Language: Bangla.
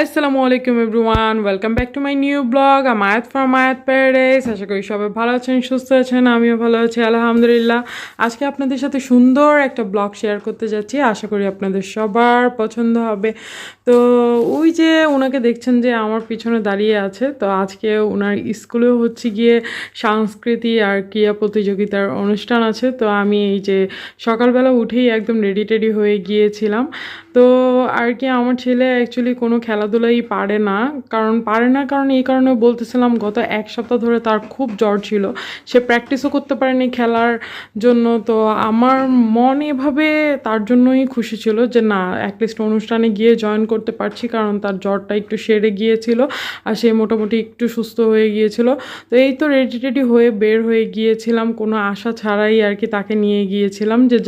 আসসালামু আলাইকুম everyone, welcome back to my new blog. আমি আয়াত ফ্রম আয়াত প্যারাডাইস। আশা করি সবাই ভালো আছেন, সুস্থ আছেন। আমিও ভালো আছি আলহামদুলিল্লাহ। আজকে আপনাদের সাথে সুন্দর একটা ব্লগ শেয়ার করতে যাচ্ছি, আশা করি আপনাদের সবার পছন্দ হবে। তো ওই যে ওনাকে দেখছেন যে আমার পিছনে দাঁড়িয়ে আছে, তো আজকে ওনার স্কুলেও হচ্ছে গিয়ে সংস্কৃতি আর ক্রীড়া প্রতিযোগিতার অনুষ্ঠান আছে। তো আমি এই যে সকালবেলা উঠেই একদম রেডি টেডি হয়ে গিয়েছিলাম। তো আর কি আমার ছেলে অ্যাকচুয়ালি কোনো খেলাধুলাই পারে না কারণ এই কারণে বলতেছিলাম, গত এক সপ্তাহ ধরে তার খুব জ্বর ছিল, সে প্র্যাকটিসও করতে পারেনি খেলার জন্য। তো আমার মন এভাবে তার জন্যই খুশি ছিল যে না, অ্যাটলিস্ট অনুষ্ঠানে গিয়ে জয়েন করতে পারছি, কারণ তার জ্বরটা একটু সেরে গিয়েছিল আর সে মোটামুটি একটু সুস্থ হয়ে গিয়েছিল। তো এই তো রেডি টেডি হয়ে বের হয়ে গিয়েছিলাম কোনো আশা ছাড়াই আর কি, তাকে নিয়ে গিয়েছিলাম যে